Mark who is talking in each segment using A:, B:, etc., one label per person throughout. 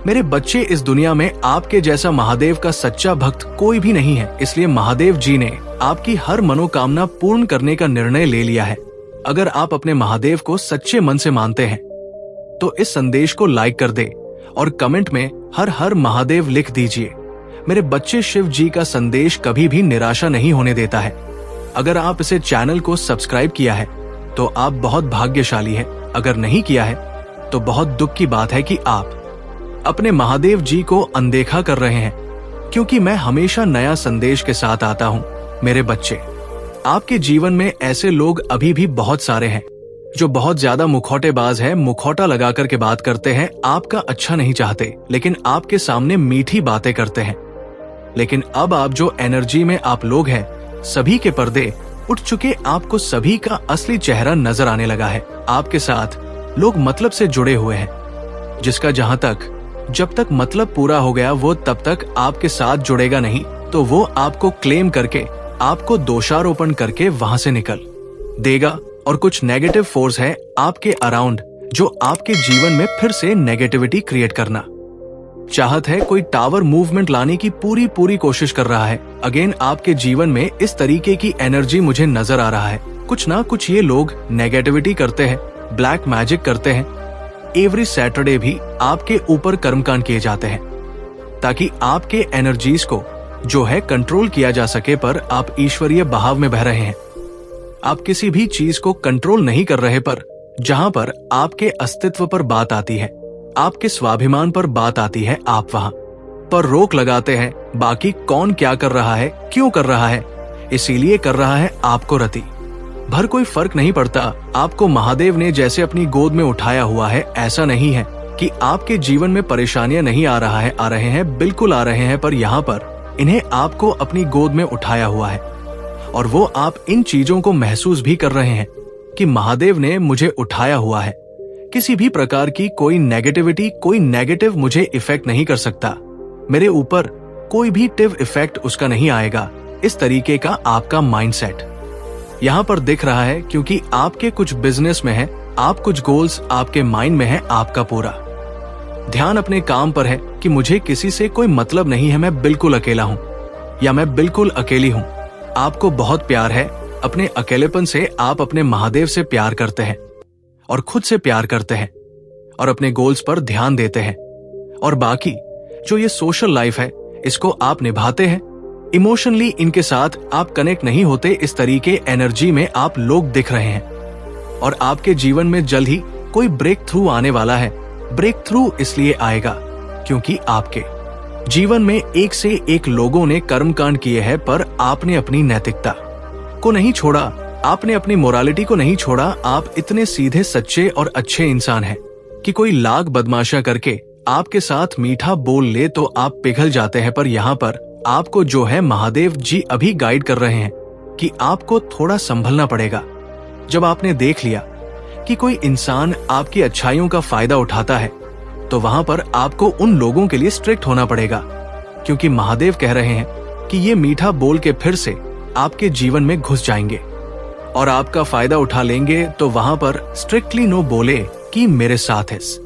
A: मेरे बच्चे, इस दुनिया में आपके जैसा महादेव का सच्चा भक्त कोई भी नहीं है, इसलिए महादेव जी ने आपकी हर मनोकामना पूर्ण करने का निर्णय ले लिया है। अगर आप अपने महादेव को सच्चे मन से मानते हैं तो इस संदेश को लाइक कर दे और कमेंट में हर हर महादेव लिख दीजिए। मेरे बच्चे, शिव जी का संदेश कभी भी निराशा नहीं होने देता है। अगर आप इसे चैनल को सब्सक्राइब किया है तो आप बहुत भाग्यशाली है। अगर नहीं किया है तो बहुत दुख की बात है कि आप अपने महादेव जी को अनदेखा कर रहे हैं, क्योंकि मैं हमेशा नया संदेश के साथ आता हूं। मेरे बच्चे, आपके जीवन में ऐसे लोग अभी भी बहुत सारे हैं जो बहुत ज्यादा मुखौटेबाज है, मुखौटा लगाकर के बात करते हैं, आपका अच्छा नहीं चाहते, लेकिन आपके सामने मीठी बातें करते हैं। लेकिन अब आप जो एनर्जी में आप लोग हैं, सभी के पर्दे उठ चुके, आपको सभी का असली चेहरा नजर आने लगा है। आपके साथ लोग मतलब से जुड़े हुए हैं, जिसका जब तक मतलब पूरा हो गया वो तब तक आपके साथ जुड़ेगा नहीं, तो वो आपको क्लेम करके, आपको दोषारोपण करके वहां से निकल देगा। और कुछ नेगेटिव फोर्स है आपके अराउंड जो आपके जीवन में फिर से नेगेटिविटी क्रिएट करना चाहत है। कोई टावर मूवमेंट लाने की पूरी कोशिश कर रहा है। अगेन आपके जीवन में इस तरीके की एनर्जी मुझे नजर आ रहा है। कुछ ना कुछ ये लोग नेगेटिविटी करते हैं, ब्लैक मैजिक करते हैं। एवरी सैटरडे भी आपके ऊपर कर्मकांड किए जाते हैं ताकि आपके एनर्जीज को जो है कंट्रोल किया जा सके, पर आप ईश्वरीय बहाव में बह रहे हैं। आप किसी भी चीज को कंट्रोल नहीं कर रहे, पर जहां पर आपके अस्तित्व पर बात आती है, आपके स्वाभिमान पर बात आती है, आप वहां पर रोक लगाते हैं। बाकी कौन क्या कर रहा है, क्यों कर रहा है, इसीलिए कर रहा है, आपको रति भर कोई फर्क नहीं पड़ता। आपको महादेव ने जैसे अपनी गोद में उठाया हुआ है, ऐसा नहीं है कि आपके जीवन में परेशानियां नहीं आ रहे हैं, बिल्कुल आ रहे हैं, पर यहाँ पर इन्हें आपको अपनी गोद में उठाया हुआ है और वो आप इन चीजों को महसूस भी कर रहे हैं कि महादेव ने मुझे उठाया हुआ है। किसी भी प्रकार की कोई नेगेटिविटी, कोई नेगेटिव मुझे इफेक्ट नहीं कर सकता, मेरे ऊपर कोई भी टिव इफेक्ट उसका नहीं आएगा। इस तरीके का आपका माइंडसेट यहाँ पर दिख रहा है, क्योंकि आपके कुछ बिजनेस में है, आप कुछ गोल्स आपके माइंड में है। आपका पूरा ध्यान अपने काम पर है कि मुझे किसी से कोई मतलब नहीं है, मैं बिल्कुल अकेला हूँ या मैं बिल्कुल अकेली हूँ। आपको बहुत प्यार है अपने अकेलेपन से। आप अपने महादेव से प्यार करते हैं और खुद से प्यार करते हैं और अपने गोल्स पर ध्यान देते हैं। और बाकी जो ये सोशल लाइफ है, इसको आप निभाते हैं। इमोशनली इनके साथ आप कनेक्ट नहीं होते। इस तरीके एनर्जी में आप लोग दिख रहे हैं और आपके जीवन में जल्द ही कोई ब्रेक थ्रू आने वाला है। ब्रेक थ्रू इसलिए आएगा क्योंकि आपके जीवन में एक से एक लोगों ने कर्मकांड किए हैं, पर आपने अपनी नैतिकता को नहीं छोड़ा, आपने अपनी मोरालिटी को नहीं छोड़ा। आप इतने सीधे, सच्चे और अच्छे इंसान हैं कि कोई लाख बदमाशा करके आपके साथ मीठा बोल ले तो आप पिघल जाते हैं। पर यहाँ पर आपको जो है महादेव जी अभी गाइड कर रहे हैं कि आपको थोड़ा संभलना पड़ेगा। जब आपने देख लिया कि कोई इंसान आपकी अच्छाइयों का फायदा उठाता है, तो वहां पर आपको उन लोगों के लिए स्ट्रिक्ट होना पड़ेगा, क्योंकि महादेव कह रहे हैं कि ये मीठा बोल के फिर से आपके जीवन में घुस जाएंगे और आपका फायदा उठा लेंगे। तो वहां पर स्ट्रिक्टली नो बोले कि मेरे साथ इस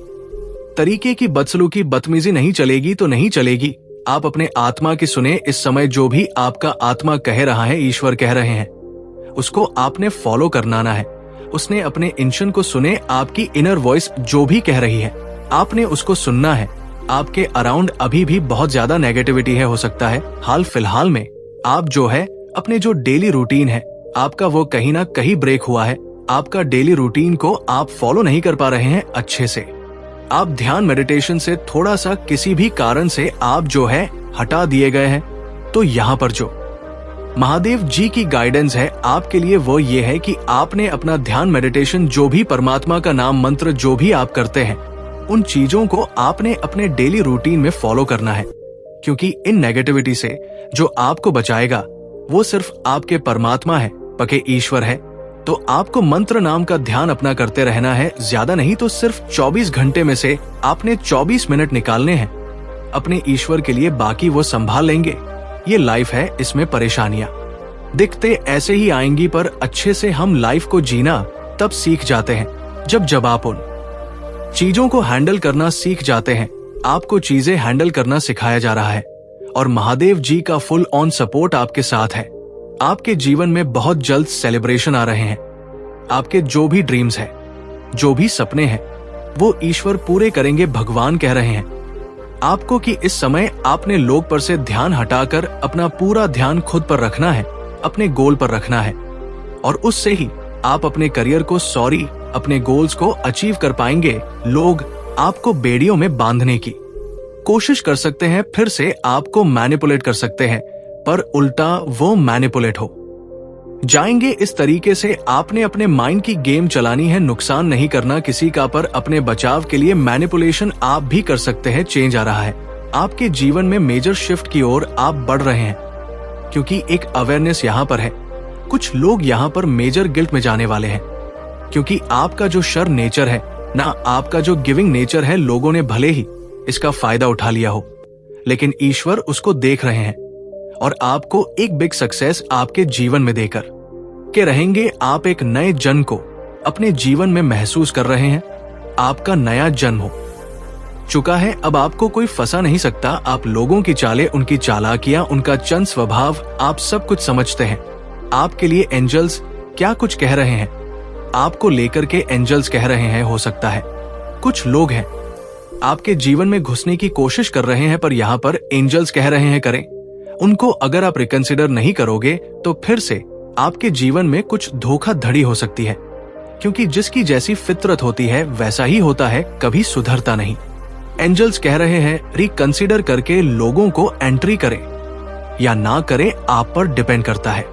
A: तरीके की बदसलूकी, बदतमीजी नहीं चलेगी तो नहीं चलेगी। आप अपने आत्मा की सुने। इस समय जो भी आपका आत्मा कह रहा है, ईश्वर कह रहे हैं, उसको आपने फॉलो करना है। उसने अपने इंशन को सुने। आपकी इनर वॉइस जो भी कह रही है, आपने उसको सुनना है। आपके अराउंड अभी भी बहुत ज्यादा नेगेटिविटी है, हो सकता है हाल फिलहाल में आप जो है अपने जो डेली रूटीन है आपका, वो कहीं ना कहीं ब्रेक हुआ है। आपका डेली रूटीन को आप फॉलो नहीं कर पा रहे हैं अच्छे से। आप ध्यान मेडिटेशन से थोड़ा सा किसी भी कारण से आप जो है हटा दिए गए हैं। तो यहाँ पर जो महादेव जी की गाइडेंस है आपके लिए, वो ये है कि आपने अपना ध्यान मेडिटेशन, जो भी परमात्मा का नाम मंत्र जो भी आप करते हैं, उन चीजों को आपने अपने डेली रूटीन में फॉलो करना है। क्योंकि इन नेगेटिविटी से जो आपको बचाएगा वो सिर्फ आपके परमात्मा है, पके ईश्वर है। तो आपको मंत्र नाम का ध्यान अपना करते रहना है। ज्यादा नहीं तो सिर्फ 24 घंटे में से आपने 24 मिनट निकालने हैं अपने ईश्वर के लिए, बाकी वो संभाल लेंगे। ये लाइफ है, इसमें परेशानियां दिखते ऐसे ही आएंगी, पर अच्छे से हम लाइफ को जीना तब सीख जाते हैं जब आप उन चीजों को हैंडल करना सीख जाते हैं। आपको चीजें हैंडल करना सिखाया जा रहा है और महादेव जी का फुल ऑन सपोर्ट आपके साथ है। आपके जीवन में बहुत जल्द सेलिब्रेशन आ रहे हैं। आपके जो भी ड्रीम्स हैं, जो भी सपने हैं, वो ईश्वर पूरे करेंगे, भगवान कह रहे हैं आपको कि इस समय आपने लोग पर से ध्यान हटाकर अपना पूरा ध्यान खुद पर रखना है, अपने गोल पर रखना है और उससे ही आप अपने करियर को अपने गोल्स को अचीव कर पाएंगे। लोग आपको बेड़ियों में बांधने की कोशिश कर सकते हैं, फिर से आपको मैनिपुलेट कर सकते हैं, पर उल्टा वो मैनिपुलेट हो जाएंगे। इस तरीके से आपने अपने माइंड की गेम चलानी है, नुकसान नहीं करना किसी का, पर अपने बचाव के लिए मैनिपुलेशन आप भी कर सकते हैं। चेंज आ रहा है आपके जीवन में, मेजर शिफ्ट की ओर आप बढ़ रहे हैं क्योंकि एक अवेयरनेस यहाँ पर है। कुछ लोग यहाँ पर मेजर गिल्ट में जाने वाले हैं क्योंकि आपका जो शर नेचर है ना, आपका जो गिविंग नेचर है, लोगों ने भले ही इसका फायदा उठा लिया हो, लेकिन ईश्वर उसको देख रहे हैं और आपको एक बिग सक्सेस आपके जीवन में देकर के रहेंगे। आप एक नए जन्म को अपने जीवन में महसूस कर रहे हैं। आपका नया जन्म हो चुका है, अब आपको कोई फंसा नहीं सकता। आप लोगों की चालें, उनकी चालाकियां, उनका चंद स्वभाव, आप सब कुछ समझते हैं। आपके लिए एंजल्स क्या कुछ कह रहे हैं, आपको लेकर के एंजल्स कह रहे हैं। हो सकता है कुछ लोग हैं आपके जीवन में घुसने की कोशिश कर रहे हैं, पर यहाँ पर एंजल्स कह रहे हैं करें उनको। अगर आप रिकंसिडर नहीं करोगे तो फिर से आपके जीवन में कुछ धोखाधड़ी हो सकती है, क्योंकि जिसकी जैसी फितरत होती है वैसा ही होता है, कभी सुधरता नहीं। एंजल्स कह रहे हैं रिकंसिडर करके लोगों को एंट्री करें या ना करें, आप पर डिपेंड करता है।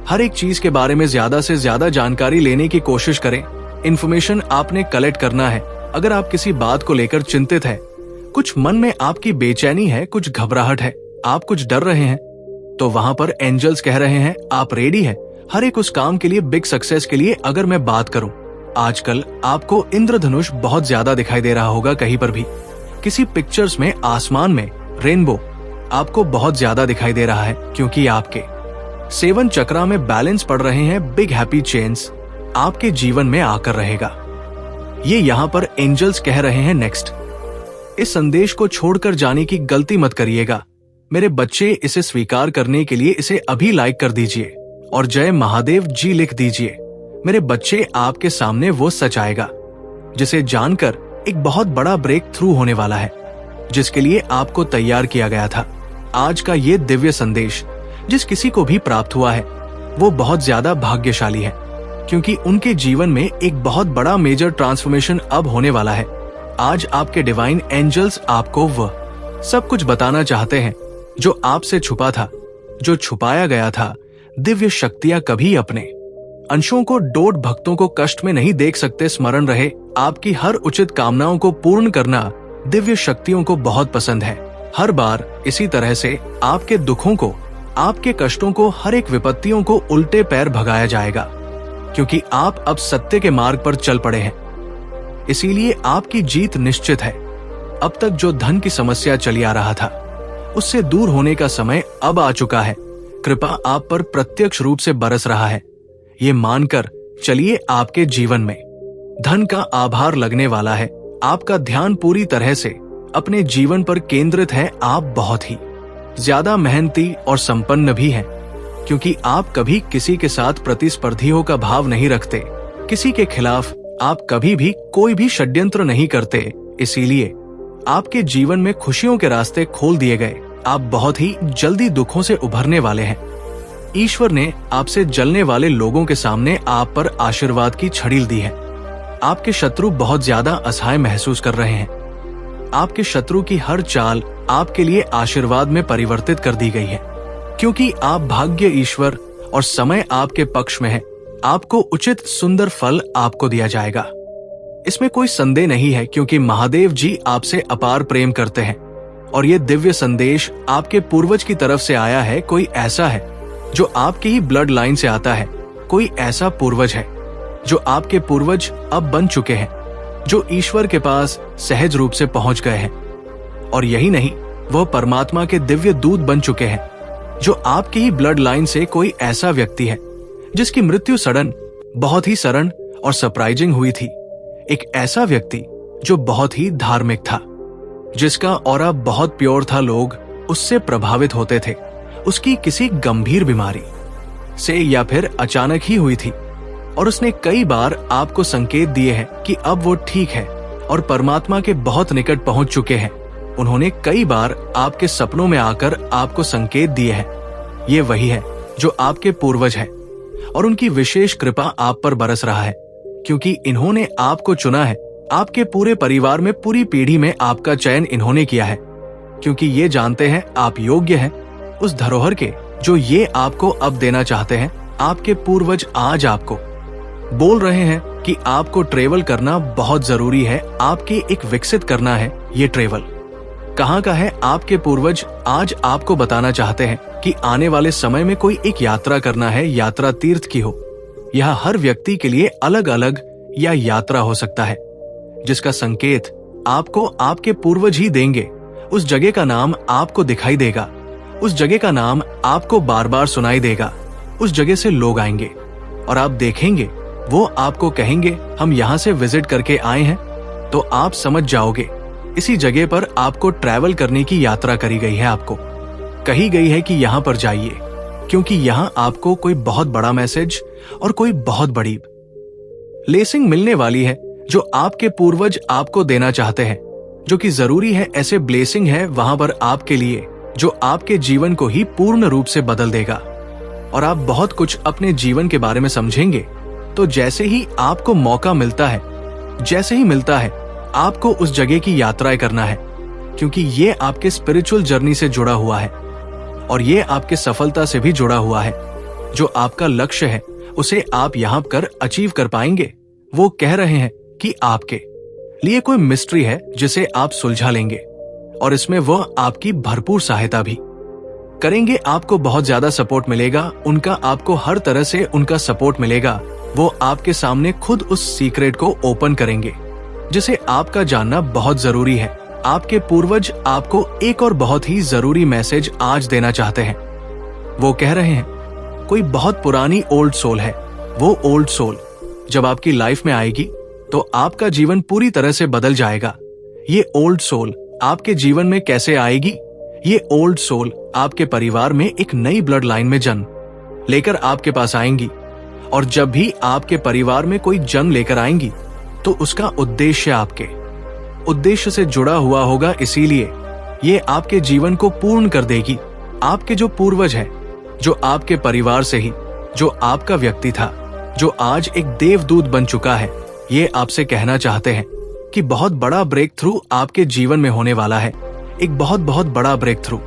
A: हर एक चीज के बारे में ज्यादा से ज्यादा जानकारी लेने की कोशिश करें। इन्फॉर्मेशन आपने कलेक्ट करना है। अगर आप किसी बात को लेकर चिंतित है, कुछ मन में आपकी बेचैनी है, कुछ घबराहट है, आप कुछ डर रहे हैं, तो वहां पर एंजल्स कह रहे हैं आप रेडी है हर एक उस काम के लिए, बिग सक्सेस के लिए। अगर मैं बात करूं, आजकल आपको इंद्रधनुष बहुत ज्यादा दिखाई दे रहा होगा। कहीं पर भी किसी पिक्चर्स में आसमान में रेनबो आपको बहुत ज्यादा दिखाई दे रहा है, क्योंकि आपके 7 चक्रा में बैलेंस पड़ रहे हैं। बिग हैप्पी चेंज आपके जीवन में आकर रहेगा, ये यहाँ पर एंजल्स कह रहे हैं। नेक्स्ट, इस संदेश को छोड़कर जाने की गलती मत करिएगा मेरे बच्चे। इसे स्वीकार करने के लिए इसे अभी लाइक कर दीजिए और जय महादेव जी लिख दीजिए। मेरे बच्चे, आपके सामने वो सच आएगा जिसे जानकर एक बहुत बड़ा ब्रेक थ्रू होने वाला है, जिसके लिए आपको तैयार किया गया था। आज का ये दिव्य संदेश जिस किसी को भी प्राप्त हुआ है वो बहुत ज्यादा भाग्यशाली है, क्योंकि उनके जीवन में एक बहुत बड़ा मेजर ट्रांसफॉर्मेशन अब होने वाला है। आज आपके डिवाइन एंजल्स आपको वह सब कुछ बताना चाहते हैं जो आपसे छुपा था, जो छुपाया गया था। दिव्य शक्तियां कभी अपने अंशों को, डोट भक्तों को कष्ट में नहीं देख सकते। स्मरण रहे, आपकी हर उचित कामनाओं को पूर्ण करना दिव्य शक्तियों को बहुत पसंद है। हर बार इसी तरह से आपके दुखों को, आपके कष्टों को, हर एक विपत्तियों को उल्टे पैर भगाया जाएगा, क्योंकि आप अब सत्य के मार्ग पर चल पड़े हैं। इसीलिए आपकी जीत निश्चित है। अब तक जो धन की समस्या चली आ रहा था, उससे दूर होने का समय अब आ चुका है। कृपा आप पर प्रत्यक्ष रूप से बरस रहा है। ये मानकर चलिए आपके जीवन में धन का आभार लगने वाला है। आपका ध्यान पूरी तरह से अपने जीवन पर केंद्रित है। आप बहुत ही ज्यादा मेहनती और संपन्न भी हैं, क्योंकि आप कभी किसी के साथ प्रतिस्पर्धियों का भाव नहीं रखते। किसी के खिलाफ आप कभी भी कोई भी षड्यंत्र नहीं करते। इसीलिए आपके जीवन में खुशियों के रास्ते खोल दिए गए। आप बहुत ही जल्दी दुखों से उभरने वाले हैं। ईश्वर ने आपसे जलने वाले लोगों के सामने आप पर आशीर्वाद की छड़ील दी है। आपके शत्रु बहुत ज्यादा असहाय महसूस कर रहे हैं। आपके शत्रु की हर चाल आपके लिए आशीर्वाद में परिवर्तित कर दी गई है, क्योंकि आप भाग्य, ईश्वर और समय आपके पक्ष में है। आपको उचित सुंदर फल आपको दिया जाएगा, इसमें कोई संदेह नहीं है, क्योंकि महादेव जी आपसे अपार प्रेम करते हैं और ये दिव्य संदेश आपके पूर्वज की तरफ से आया है। कोई ऐसा है जो आपकी ही ब्लड लाइन से आता है, कोई ऐसा पूर्वज है जो आपके पूर्वज अब बन चुके हैं, जो ईश्वर के पास सहज रूप से पहुंच गए हैं। और यही नहीं, वह परमात्मा के दिव्य दूत बन चुके हैं, जो आपकी ही ब्लड लाइन से कोई ऐसा व्यक्ति है जिसकी मृत्यु सडन, बहुत ही सडन और सरप्राइजिंग हुई थी। एक ऐसा व्यक्ति जो बहुत ही धार्मिक था, जिसका ऑरा बहुत प्योर था, लोग उससे प्रभावित होते थे। उसकी किसी गंभीर बीमारी से या फिर अचानक ही हुई थी, और उसने कई बार आपको संकेत दिए हैं कि अब वो ठीक है और परमात्मा के बहुत निकट पहुंच चुके हैं। उन्होंने कई बार आपके सपनों में आकर आपको संकेत दिए हैं। ये वही है जो आपके पूर्वज हैं, और उनकी विशेष कृपा आप पर बरस रहा है, क्योंकि इन्होंने आपको चुना है। आपके पूरे परिवार में, पूरी पीढ़ी में आपका चयन इन्होंने किया है, क्योंकि ये जानते हैं आप योग्य हैं उस धरोहर के जो ये आपको अब देना चाहते हैं। आपके पूर्वज आज आपको बोल रहे हैं कि आपको ट्रेवल करना बहुत जरूरी है, आपके एक विकसित करना है। ये ट्रेवल कहाँ का है? आपके पूर्वज आज आपको बताना चाहते हैं कि आने वाले समय में कोई एक यात्रा करना है, यात्रा तीर्थ की हो। यह हर व्यक्ति के लिए अलग अलग या यात्रा हो सकता है, जिसका संकेत आपको आपके पूर्वज ही देंगे। उस जगह का नाम आपको दिखाई देगा, उस जगह का नाम आपको बार बार सुनाई देगा। उस जगह से लोग आएंगे और आप देखेंगे, वो आपको कहेंगे हम यहाँ से विजिट करके आए हैं। तो आप समझ जाओगे इसी जगह पर आपको ट्रैवल करने की यात्रा करी गई है। आपको कही गई है कि यहाँ पर जाइए, क्योंकि यहाँ आपको कोई बहुत बड़ा मैसेज और कोई बहुत बड़ी ब्लेसिंग मिलने वाली है, जो आपके पूर्वज आपको देना चाहते हैं, जो कि जरूरी है। ऐसे ब्लेसिंग है वहां पर आपके लिए जो आपके जीवन को ही पूर्ण रूप से बदल देगा, और आप बहुत कुछ अपने जीवन के बारे में समझेंगे। तो जैसे ही आपको मौका मिलता है, जैसे ही मिलता है, आपको उस जगह की यात्राएं करना है, क्योंकि ये आपके स्पिरिचुअल जर्नी से जुड़ा हुआ है, और ये आपके सफलता से भी जुड़ा हुआ है। जो आपका लक्ष्य है उसे आप यहाँ कर अचीव कर पाएंगे। वो कह रहे हैं कि आपके लिए कोई मिस्ट्री है जिसे आप सुलझा लेंगे, और इसमें वो आपकी भरपूर सहायता भी करेंगे। आपको बहुत ज्यादा सपोर्ट मिलेगा उनका, आपको हर तरह से उनका सपोर्ट मिलेगा। वो आपके सामने खुद उस सीक्रेट को ओपन करेंगे जिसे आपका जानना बहुत जरूरी है। आपके पूर्वज आपको एक और बहुत ही जरूरी मैसेज आज देना चाहते हैं। वो कह रहे हैं कोई बहुत पुरानी ओल्ड सोल है। वो ओल्ड सोल जब आपकी लाइफ में आएगी तो आपका जीवन पूरी तरह से बदल जाएगा। ये ओल्ड सोल आपके जीवन में कैसे आएगी? ये ओल्ड सोल आपके परिवार में एक नई ब्लड लाइन में जन्म लेकर आपके पास आएंगी, और जब भी आपके परिवार में कोई जन्म लेकर आएंगी तो उसका उद्देश्य आपके उद्देश्य से जुड़ा हुआ होगा। इसीलिए ये आपके जीवन को पूर्ण कर देगी। आपके जो पूर्वज है, जो आपके परिवार से ही, जो आपका व्यक्ति था, जो आज एक देवदूत बन चुका है, ये आपसे कहना चाहते हैं कि बहुत बड़ा ब्रेक थ्रू आपके जीवन में होने वाला है, एक बहुत बहुत बड़ा ब्रेक थ्रू,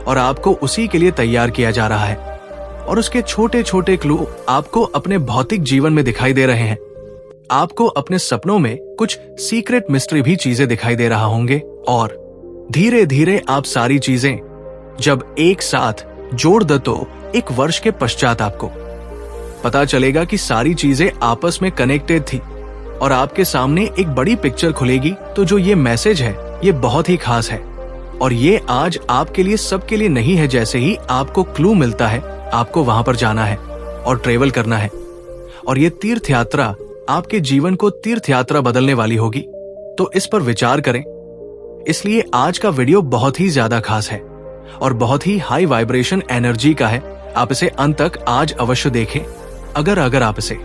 A: और आपको उसी के लिए तैयार किया जा रहा है। और उसके छोटे छोटे क्लू आपको अपने भौतिक जीवन में दिखाई दे रहे हैं। आपको अपने सपनों में कुछ सीक्रेट मिस्ट्री भी चीजें दिखाई दे रहा होंगे, और धीरे धीरे आप सारी चीजें जब एक साथ जोड़ दो तो एक वर्ष के पश्चात आपको पता चलेगा कि सारी चीजें आपस में कनेक्टेड थी, और आपके सामने एक बड़ी पिक्चर खुलेगी। तो जो ये मैसेज है ये बहुत ही खास है, और ये आज आपके लिए सबके लिए नहीं है। जैसे ही आपको क्लू मिलता है, आपको वहां पर जाना है और ट्रेवल करना है, और ये तीर्थ यात्रा आपके जीवन को तीर्थ यात्रा बदलने वाली होगी। तो इस पर विचार करें। इसलिए आज का वीडियो बहुत ही ज्यादा खास है और बहुत ही हाई वाइब्रेशन एनर्जी का है। आप इसे अंत तक आज अवश्य देखें। अगर आप इसे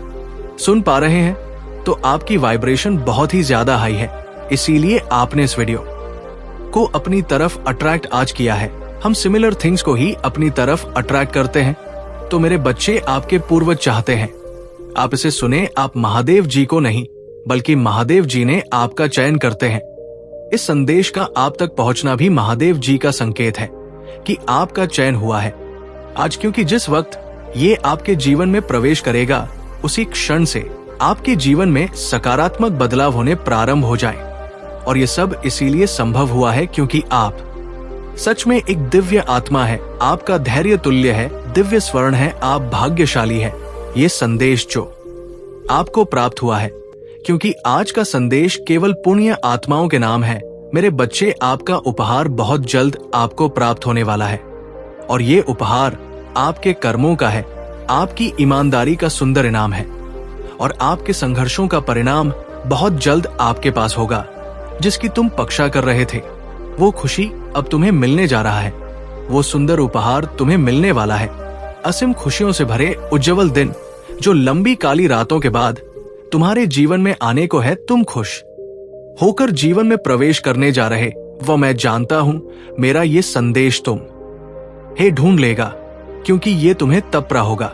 A: सुन पा रहे हैं तो आपकी वाइब्रेशन बहुत ही ज्यादा हाई है, इसीलिए आपने इस वीडियो को अपनी तरफ अट्रैक्ट आज किया है। हम सिमिलर थिंग्स को ही अपनी तरफ अट्रैक्ट करते हैं। तो मेरे बच्चे, आपके पूर्वज चाहते हैं आप इसे सुने। आप महादेव जी को नहीं, बल्कि महादेव जी ने आपका चयन करते हैं। इस संदेश का आप तक पहुंचना भी महादेव जी का संकेत है कि आपका चयन हुआ है आज, क्योंकि जिस वक्त ये आपके जीवन में प्रवेश करेगा, उसी क्षण से आपके जीवन में सकारात्मक बदलाव होने प्रारंभ हो जाए। और ये सब इसीलिए संभव हुआ है क्योंकि आप सच में एक दिव्य आत्मा है। आपका धैर्य तुल्य है, दिव्य स्वर्ण है, आप भाग्यशाली है। ये संदेश जो आपको प्राप्त हुआ है, क्योंकि आज का संदेश केवल पुण्य आत्माओं के नाम है। मेरे बच्चे, आपका उपहार बहुत जल्द आपको प्राप्त होने वाला है, और ये उपहार आपके कर्मों का है, आपकी ईमानदारी का सुंदर इनाम है, और आपके संघर्षों का परिणाम बहुत जल्द आपके पास होगा, जिसकी तुम पक्षा कर रहे थे। वो खुशी अब तुम्हें मिलने जा रहा है। वो सुंदर उपहार तुम्हें मिलने वाला है। असीम खुशियों से भरे उज्जवल दिन जो लंबी काली रातों के बाद तुम्हारे जीवन में आने को है। तुम खुश होकर जीवन में प्रवेश करने जा रहे, वो मैं जानता हूं। मेरा ये संदेश तुम हे ढूंढ लेगा, क्योंकि ये तुम्हें तब प्राप्त होगा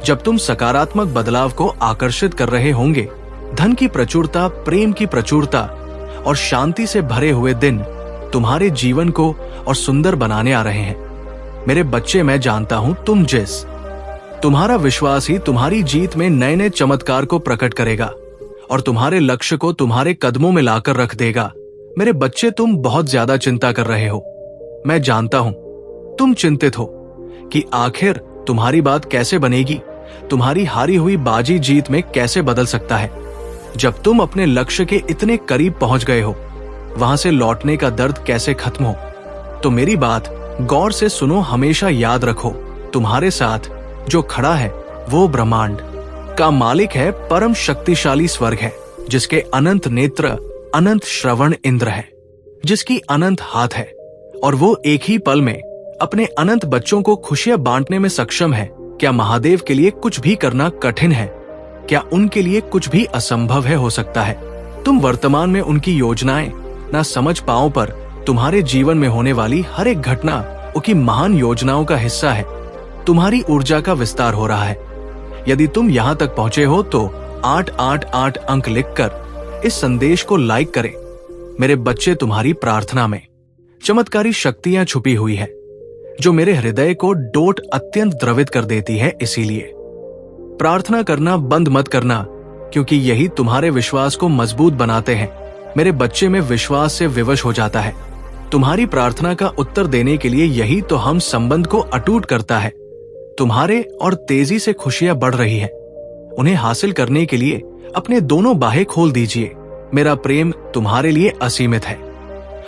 A: जब तुम सकारात्मक बदलाव को आकर्षित कर रहे होंगे। धन की प्रचुरता, प्रेम की प्रचुरता और शांति से भरे हुए दिन तुम्हारे जीवन को और सुंदर बनाने आ रहे हैं। मेरे बच्चे, मैं जानता हूं तुम्हारा विश्वास ही तुम्हारी जीत में नए नए चमत्कार को प्रकट करेगा और तुम्हारे लक्ष्य को तुम्हारे कदमों में लाकर रख देगा। मेरे बच्चे, तुम बहुत ज्यादा चिंता कर रहे हो। मैं जानता हूं तुम चिंतित हो कि आखिर तुम्हारी बात कैसे बनेगी, तुम्हारी हारी हुई बाजी जीत में कैसे बदल सकता है। जब तुम अपने लक्ष्य के इतने करीब पहुंच गए हो, वहां से लौटने का दर्द कैसे खत्म हो। तो मेरी बात गौर से सुनो, हमेशा याद रखो, तुम्हारे साथ जो खड़ा है वो ब्रह्मांड का मालिक है, परम शक्तिशाली स्वर्ग है, जिसके अनंत नेत्र, अनंत श्रवण इंद्र है, जिसकी अनंत हाथ है, और वो एक ही पल में अपने अनंत बच्चों को खुशियां बांटने में सक्षम है। क्या महादेव के लिए कुछ भी करना कठिन है? क्या उनके लिए कुछ भी असंभव है? हो सकता है तुम वर्तमान में उनकी योजनाएं ना समझ पाओ, पर तुम्हारे जीवन में होने वाली हर एक घटना उनकी महान योजनाओं का हिस्सा है। तुम्हारी ऊर्जा का विस्तार हो रहा है। यदि तुम यहाँ तक पहुंचे हो तो 888 अंक लिखकर इस संदेश को लाइक करें। मेरे बच्चे, तुम्हारी प्रार्थना में चमत्कारी शक्तियां छुपी हुई है, जो मेरे हृदय को डोट अत्यंत द्रवित कर देती है। इसीलिए प्रार्थना करना बंद मत करना, क्योंकि यही तुम्हारे विश्वास को मजबूत बनाते हैं। मेरे बच्चे में विश्वास से विवश हो जाता है। तुम्हारी प्रार्थना का उत्तर देने के लिए यही तो हम संबंध को अटूट करता है। तुम्हारे और तेजी से खुशियां बढ़ रही है। उन्हें हासिल करने के लिए अपने दोनों बाहें खोल दीजिए। मेरा प्रेम तुम्हारे लिए असीमित है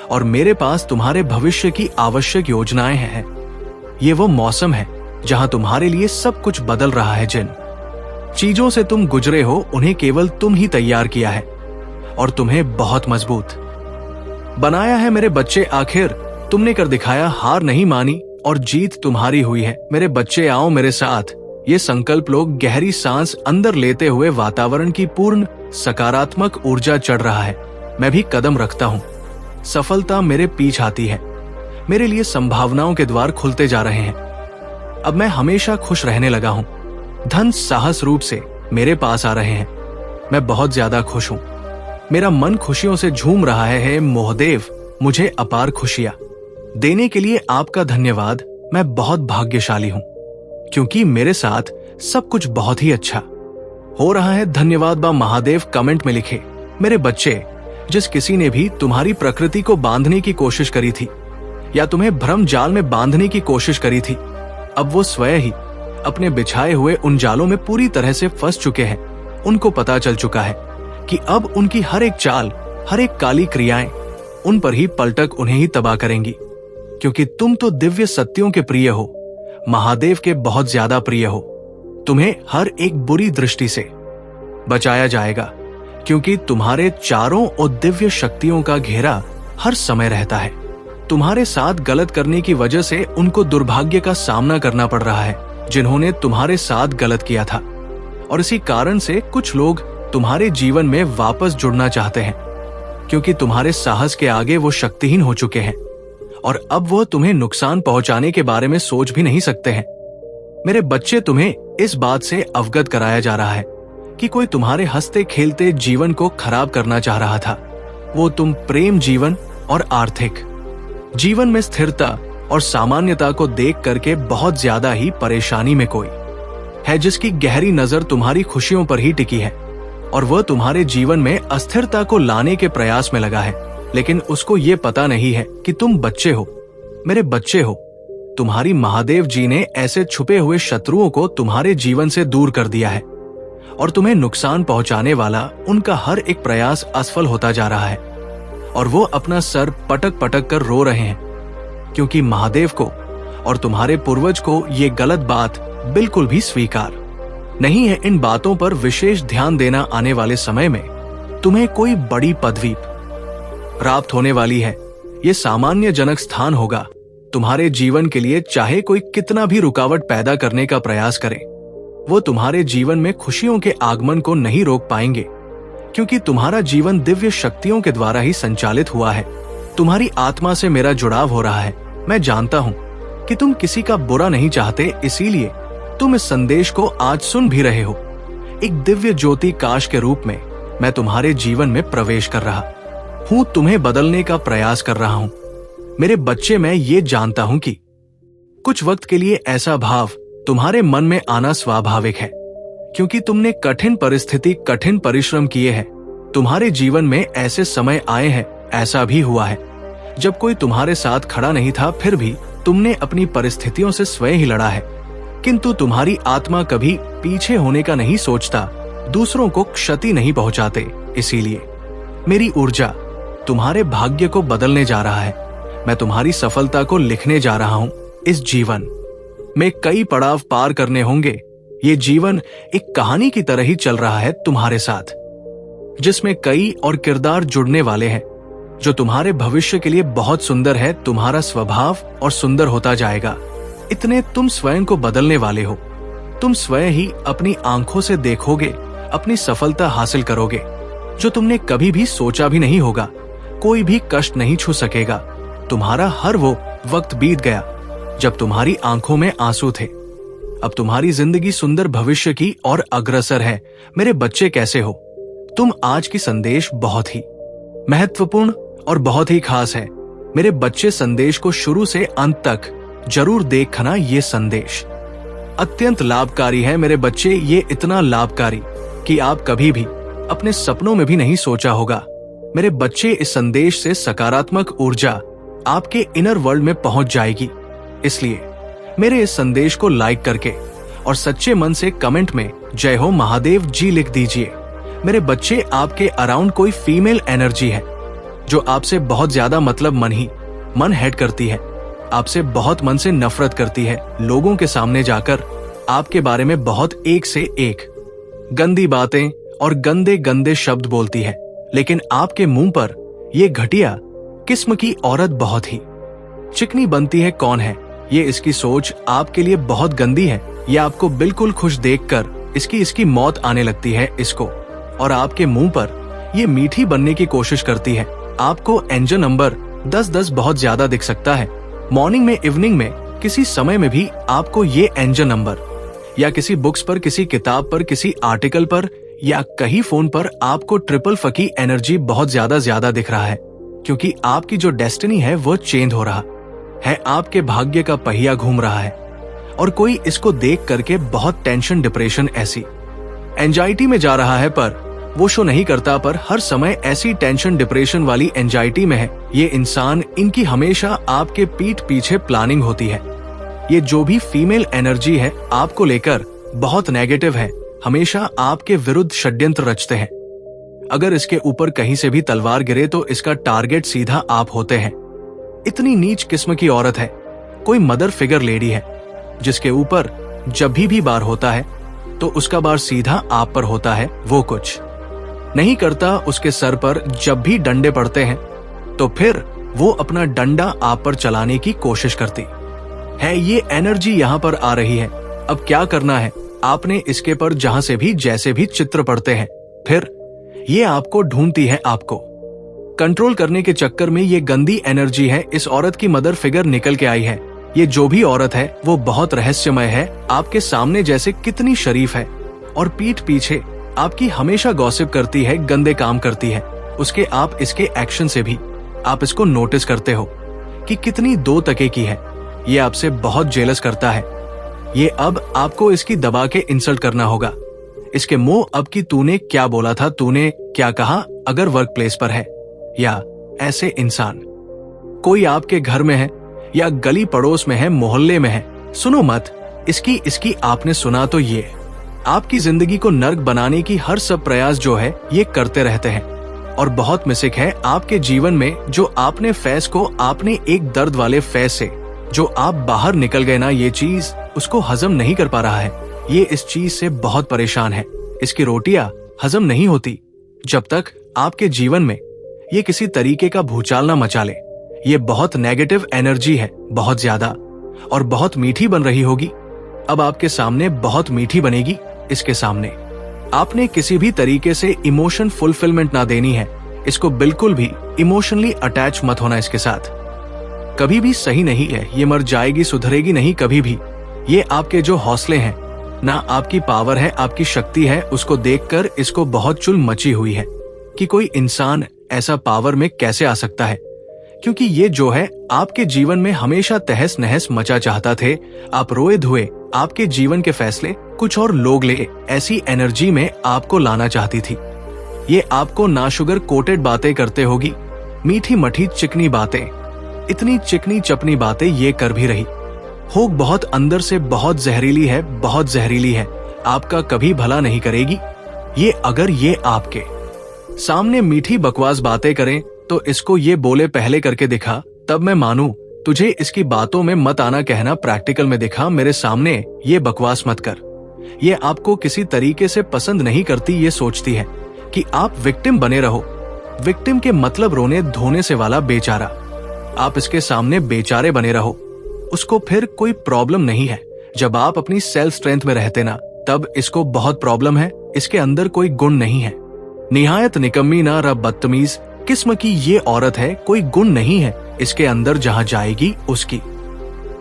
A: और मेरे पास तुम्हारे भविष्य की आवश्यक योजनाएं हैं। ये वो मौसम है जहां तुम्हारे लिए सब कुछ बदल रहा है। जिन चीजों से तुम गुजरे हो, उन्हें केवल तुम ही तैयार किया है और तुम्हें बहुत मजबूत बनाया है। मेरे बच्चे, आखिर तुमने कर दिखाया, हार नहीं मानी और जीत तुम्हारी हुई है। मेरे बच्चे, आओ मेरे साथ ये संकल्प लो। गहरी सांस अंदर लेते हुए वातावरण की पूर्ण सकारात्मक ऊर्जा चढ़ रहा है। मैं भी कदम रखता हूँ। सफलता मेरे पीछे आती है। मेरे लिए संभावनाओं के द्वार खुलते जा रहे हैं। अब मैं हमेशा खुश रहने लगा हूँ। धन साहस रूप से मेरे पास आ रहे हैं। मैं बहुत ज्यादा खुश हूँ। मेरा मन खुशियों से झूम रहा है। मोहदेव, मुझे अपार खुशियां देने के लिए आपका धन्यवाद। मैं बहुत भाग्यशाली हूँ, क्योंकि मेरे साथ सब कुछ बहुत ही अच्छा हो रहा है। धन्यवाद बा महादेव। कमेंट में लिखे, मेरे बच्चे, जिस किसी ने भी तुम्हारी प्रकृति को बांधने की कोशिश करी थी या तुम्हें भ्रम जाल में बांधने की कोशिश करी थी, अब वो स्वयं ही अपने बिछाए हुए उन जालों में पूरी तरह से फंस चुके हैं। उनको पता चल चुका है कि अब उनकी हर एक चाल, हर एक काली क्रियाएं उन पर ही पलटक उन्हें ही तबाह करेंगी, क्योंकि तुम तो दिव्य सत्यों के प्रिय हो, महादेव के बहुत ज्यादा प्रिय हो। तुम्हें हर एक बुरी दृष्टि से बचाया जाएगा, क्योंकि तुम्हारे चारों और दिव्य शक्तियों का घेरा हर समय रहता है। तुम्हारे साथ गलत करने की वजह से उनको दुर्भाग्य का सामना करना पड़ रहा है, जिन्होंने तुम्हारे साथ गलत किया था, और इसी कारण से कुछ लोग तुम्हारे जीवन में वापस जुड़ना चाहते हैं, क्योंकि तुम्हारे साहस के आगे वो शक्तिहीन हो चुके हैं और अब वो तुम्हें नुकसान पहुंचाने के बारे में सोच भी नहीं सकते हैं। मेरे बच्चे, तुम्हें इस बात से अवगत कराया जा रहा है कि कोई तुम्हारे हंसते खेलते जीवन को खराब करना चाह रहा था। वो तुम प्रेम जीवन और आर्थिक जीवन में स्थिरता और सामान्यता को देख करके बहुत ज्यादा ही परेशानी में कोई है, जिसकी गहरी नजर तुम्हारी खुशियों पर ही टिकी है और वह तुम्हारे जीवन में अस्थिरता को लाने के प्रयास में लगा है, लेकिन उसको ये पता नहीं है कि तुम बच्चे हो। मेरे बच्चे हो, तुम्हारी महादेव जी ने ऐसे छुपे हुए शत्रुओं को तुम्हारे जीवन से दूर कर दिया है और तुम्हें नुकसान पहुंचाने वाला उनका हर एक प्रयास असफल होता जा रहा है और वो अपना सर पटक पटक कर रो रहे हैं, क्योंकि महादेव को और तुम्हारे पूर्वज को ये गलत बात बिल्कुल भी स्वीकार नहीं है। इन बातों पर विशेष ध्यान देना। आने वाले समय में तुम्हें कोई बड़ी पदवी प्राप्त होने वाली है, ये सामान्यजनक स्थान होगा तुम्हारे जीवन के लिए, चाहे कोई कितना भी रुकावट पैदा करने का प्रयास करे, वो तुम्हारे जीवन में खुशियों के आगमन को नहीं रोक पाएंगे, क्योंकि तुम्हारा जीवन दिव्य शक्तियों के द्वारा ही संचालित हुआ है। तुम्हारी आत्मा से मेरा जुड़ाव हो रहा है। मैं जानता हूं कि तुम किसी का बुरा नहीं चाहते, इसीलिए तुम इस संदेश को आज सुन भी रहे हो। एक दिव्य ज्योति काश के रूप में मैं तुम्हारे जीवन में प्रवेश कर रहा हूं, तुम्हें बदलने का प्रयास कर रहा हूं। मेरे बच्चे, मैं ये जानता हूं कि कुछ वक्त के लिए ऐसा भाव तुम्हारे मन में आना स्वाभाविक है, क्योंकि तुमने कठिन परिस्थिति, कठिन परिश्रम किए हैं। तुम्हारे जीवन में ऐसे समय आए हैं, ऐसा भी हुआ है जब कोई तुम्हारे साथ खड़ा नहीं था, फिर भी तुमने अपनी परिस्थितियों से स्वयं ही लड़ा है। किंतु तुम्हारी आत्मा कभी पीछे होने का नहीं सोचता, दूसरों को क्षति नहीं पहुंचाते। इसीलिए मेरी ऊर्जा तुम्हारे भाग्य को बदलने जा रहा है। मैं तुम्हारी सफलता को लिखने जा रहा हूं। इस जीवन में कई पड़ाव पार करने होंगे। ये जीवन एक कहानी की तरह ही चल रहा है तुम्हारे साथ, जिसमें कई और किरदार जुड़ने वाले हैं, जो तुम्हारे भविष्य के लिए बहुत सुंदर है। तुम्हारा स्वभाव और सुंदर होता जाएगा। इतने तुम स्वयं को बदलने वाले हो। तुम स्वयं ही अपनी आंखों से देखोगे, अपनी सफलता हासिल करोगे, जो तुमने कभी भी सोचा भी नहीं होगा। कोई भी कष्ट नहीं छू सकेगा। तुम्हारा हर वो वक्त बीत गया जब तुम्हारी आंखों में आंसू थे। अब तुम्हारी जिंदगी सुंदर भविष्य की ओर अग्रसर है। मेरे बच्चे, कैसे हो तुम? आज की संदेश बहुत ही महत्वपूर्ण और बहुत ही खास है। मेरे बच्चे, संदेश को शुरू से अंत तक जरूर देखना। ये संदेश अत्यंत लाभकारी है मेरे बच्चे। ये इतना लाभकारी कि आप कभी भी अपने सपनों में भी नहीं सोचा होगा। मेरे बच्चे, इस संदेश से सकारात्मक ऊर्जा आपके इनर वर्ल्ड में पहुंच जाएगी। इसलिए मेरे इस संदेश को लाइक करके और सच्चे मन से कमेंट में जय हो महादेव जी लिख दीजिए। मेरे बच्चे, आपके अराउंड कोई फीमेल एनर्जी है जो आपसे बहुत ज्यादा मन हेड करती है, आपसे बहुत मन से नफरत करती है, लोगों के सामने जाकर आपके बारे में बहुत एक से एक गंदी बातें और गंदे गंदे शब्द बोलती है। लेकिन आपके मुंह पर ये घटिया किस्म की औरत बहुत ही चिकनी बनती है। कौन है ये? इसकी सोच आपके लिए बहुत गंदी है। ये आपको बिल्कुल खुश देखकर इसकी मौत आने लगती है इसको, और आपके मुंह पर ये मीठी बनने की कोशिश करती है। आपको एंजल नंबर 10-10 बहुत ज्यादा दिख सकता है। मॉर्निंग में, इवनिंग में, किसी समय में भी आपको ये एंजल नंबर या किसी बुक्स पर, किसी किताब पर, किसी आर्टिकल पर या कहीं फोन पर आपको ट्रिपल फकी एनर्जी बहुत ज्यादा दिख रहा है, क्योंकि आपकी जो डेस्टिनी है वो चेंज हो रहा है। आपके भाग्य का पहिया घूम रहा है और कोई इसको देख करके बहुत टेंशन, डिप्रेशन, ऐसी एंजाइटी में जा रहा है, पर वो शो नहीं करता। पर हर समय ऐसी टेंशन, डिप्रेशन वाली एंजाइटी में है ये इंसान। इनकी हमेशा आपके पीठ पीछे प्लानिंग होती है। ये जो भी फीमेल एनर्जी है आपको लेकर बहुत नेगेटिव है, हमेशा आपके विरुद्ध षड्यंत्र रचते हैं। अगर इसके ऊपर कहीं से भी तलवार गिरे तो इसका टारगेट सीधा आप होते हैं। इतनी नीच किस्म की औरत है। कोई मदर फिगर लेडी है जिसके ऊपर जब भी बार होता है तो उसका बार सीधा आप पर होता है। वो कुछ नहीं करता, उसके सर पर जब भी डंडे पड़ते हैं तो फिर वो अपना डंडा आप पर चलाने की कोशिश करती है। ये एनर्जी यहाँ पर आ रही है। अब क्या करना है? आपने इसके पर जहां से भी जैसे भी चित्र पड़ते हैं, फिर ये आपको ढूंढती है। आपको कंट्रोल करने के चक्कर में ये गंदी एनर्जी है। इस औरत की मदर फिगर निकल के आई है। ये जो भी औरत है वो बहुत रहस्यमय है। आपके सामने जैसे कितनी शरीफ है और पीठ पीछे आपकी हमेशा गॉसिप करती है, गंदे काम करती है। उसके आप इसके एक्शन से भी आप इसको नोटिस करते हो कि कितनी दो टके की है। ये आपसे बहुत जेलस करता है। ये अब आपको इसकी दबा के इंसल्ट करना होगा। इसके मुंह अब कि तूने क्या बोला था, तूने क्या कहा। अगर वर्क प्लेस पर है या ऐसे इंसान कोई आपके घर में है या गली पड़ोस में है, मोहल्ले में है, सुनो मत। इसकी आपने सुना तो ये आपकी जिंदगी को नर्क बनाने की हर सब प्रयास जो है ये करते रहते हैं। और बहुत मिसिक है आपके जीवन में जो आपने फेस को, आपने एक दर्द वाले फेस से जो आप बाहर निकल गए ना, ये चीज उसको हजम नहीं कर पा रहा है। ये इस चीज से बहुत परेशान है। इसकी रोटियां हजम नहीं होती जब तक आपके जीवन में ये किसी तरीके का भूचाल ना मचा ले। ये बहुत नेगेटिव एनर्जी है, बहुत ज्यादा, और बहुत मीठी बन रही होगी। अब आपके सामने बहुत मीठी बनेगी। इसके सामने आपने किसी भी तरीके से इमोशन फुलफिलमेंट ना देनी है। इसको बिल्कुल भी इमोशनली अटैच मत होना इसके साथ। कभी भी सही नहीं है, ये मर जाएगी, सुधरेगी नहीं कभी भी। ये आपके जो हौसले हैं ना, आपकी पावर है, आपकी शक्ति है, उसको देखकर इसको बहुत चुल मची हुई है कि कोई इंसान ऐसा पावर में कैसे आ सकता है। क्योंकि ये जो है आपके जीवन में हमेशा तहस नहस मचा चाहता थे। आप रोए धोए आपके जीवन के फैसले कुछ और लोग ले, ऐसी एनर्जी में आपको लाना चाहती थी। ये आपको नाशुगर कोटेड बातें करते होगी, मीठी मठी चिकनी बातें, इतनी चिकनी चपनी बातें ये कर भी रही होग बहुत अंदर से बहुत जहरीली है, बहुत जहरीली है, आपका कभी भला नहीं करेगी ये। अगर ये आपके सामने मीठी बकवास बातें करें तो इसको ये बोले पहले करके दिखा, तब मैं मानूं। तुझे इसकी बातों में मत आना कहना, प्रैक्टिकल में दिखा, मेरे सामने ये बकवास मत कर। ये आपको किसी तरीके से पसंद नहीं करती, ये सोचती है कि आप विक्टिम बने रहो। विक्टिम के मतलब रोने धोने से वाला बेचारा। आप इसके सामने बेचारे बने रहो, उसको फिर कोई प्रॉब्लम नहीं है। जब आप अपनी सेल्फ स्ट्रेंथ में रहते ना, तब इसको बहुत प्रॉब्लम है। इसके अंदर कोई गुण नहीं है। निहायत निकम्मी ना रब बदतमीज किस्म की ये औरत है, कोई गुण नहीं है इसके अंदर। जहां जाएगी उसकी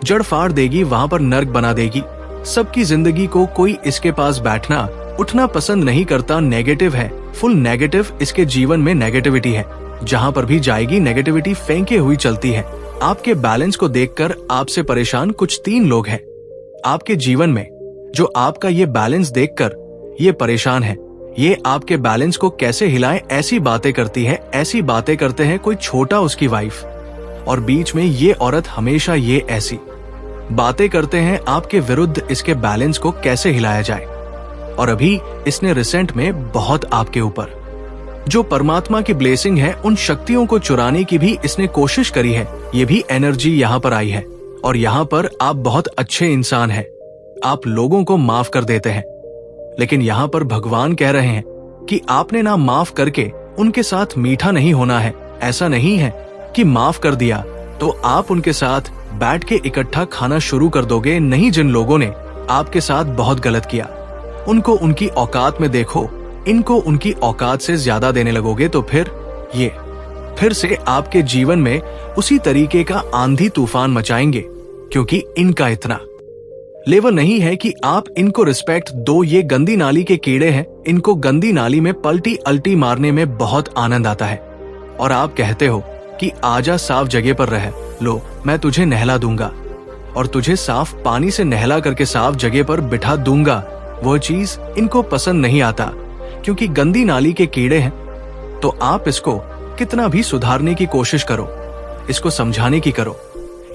A: जड़ फाड़ देगी, वहां पर नर्क बना देगी सबकी जिंदगी को। कोई इसके पास बैठना उठना पसंद नहीं करता। नेगेटिव है, फुल नेगेटिव। इसके जीवन में नेगेटिविटी है, जहां पर भी जाएगी नेगेटिविटी फेंके हुई चलती है। आपके बैलेंस को देखकर आपसे परेशान कुछ 3 लोग हैं आपके जीवन में, जो आपका ये बैलेंस देखकर ये परेशान है। ये आपके बैलेंस को कैसे हिलाएं ऐसी बातें करती है, ऐसी बातें करते हैं कोई छोटा उसकी वाइफ, और बीच में ये औरत हमेशा ये ऐसी बातें करते हैं आपके विरुद्ध। इसके बैलेंस को कैसे हिलाया जाए। और अभी इसने रिसेंट में बहुत आपके ऊपर जो परमात्मा की ब्लेसिंग है, उन शक्तियों को चुराने की भी इसने कोशिश करी है। ये भी एनर्जी यहाँ पर आई है, और यहाँ पर आप बहुत अच्छे इंसान हैं, आप लोगों को माफ कर देते हैं। लेकिन यहाँ पर भगवान कह रहे हैं कि आपने ना माफ करके उनके साथ मीठा नहीं होना है। ऐसा नहीं है कि माफ कर दिया तो आप उनके साथ बैठ के इकट्ठा खाना शुरू कर दोगे। नहीं, जिन लोगों ने आपके साथ बहुत गलत किया उनको उनकी औकात में देखो, इनको उनकी औकात से ज्यादा देने लगोगे तो फिर ये फिर से आपके जीवन में उसी तरीके का आंधी तूफान मचाएंगे। क्योंकि इनका इतना लेवल नहीं है कि आप इनको रिस्पेक्ट दो। ये गंदी नाली के कीड़े हैं, इनको गंदी नाली में पलटी अल्टी मारने में बहुत आनंद आता है। और आप कहते हो कि आजा साफ जगह पर रह, लो मैं तुझे नहला दूंगा और तुझे साफ पानी से नहला करके साफ जगह पर बिठा दूंगा। वो चीज इनको पसंद नहीं आता, क्योंकि गंदी नाली के कीड़े हैं। तो आप इसको कितना भी सुधारने की कोशिश करो, इसको समझाने की करो,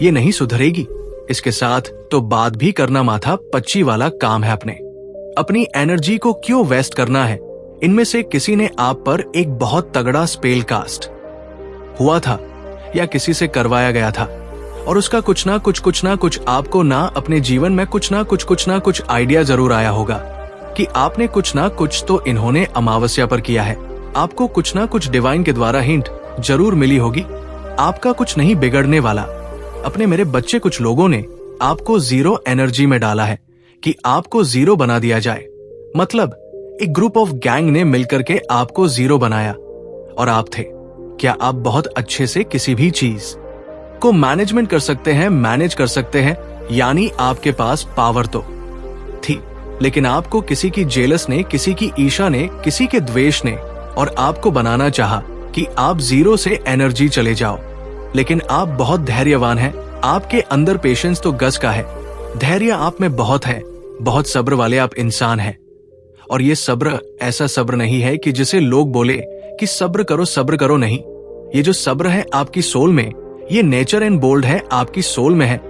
A: ये नहीं सुधरेगी। इसके साथ तो बात भी करना माथा पच्ची वाला काम है। अपनी एनर्जी को क्यों वेस्ट करना है। इनमें से किसी ने आप पर एक बहुत तगड़ा स्पेल कास्ट हुआ था या किसी से करवाया गया था, और उसका कुछ ना कुछ आपको ना अपने जीवन में कुछ ना कुछ आइडिया जरूर आया होगा कि आपने कुछ ना कुछ तो इन्होंने अमावस्या पर किया है। आपको कुछ ना कुछ डिवाइन के द्वारा हिंट जरूर मिली होगी। आपका कुछ नहीं बिगड़ने वाला। अपने मेरे बच्चे, कुछ लोगों ने आपको जीरो एनर्जी में डाला है कि आपको जीरो बना दिया जाए। मतलब एक ग्रुप ऑफ गैंग ने मिलकर के आपको जीरो बनाया, और आप थे। क्या आप बहुत अच्छे से किसी भी चीज को मैनेजमेंट कर सकते हैं, मैनेज कर सकते हैं, यानी आपके पास पावर तो थी, लेकिन आपको किसी की जेलस ने, किसी की ईर्ष्या ने, किसी के द्वेष ने और आपको बनाना चाहा कि आप जीरो से एनर्जी चले जाओ। लेकिन आप बहुत धैर्यवान हैं, आपके अंदर पेशेंस तो गज का है, धैर्य आप में बहुत है, बहुत सब्र वाले आप इंसान हैं। और ये सब्र ऐसा सब्र नहीं है कि जिसे लोग बोले कि सब्र करो नहीं। ये जो सब्र है आपकी सोल में, ये नेचर एंड बोल्ड है, आपकी सोल में है।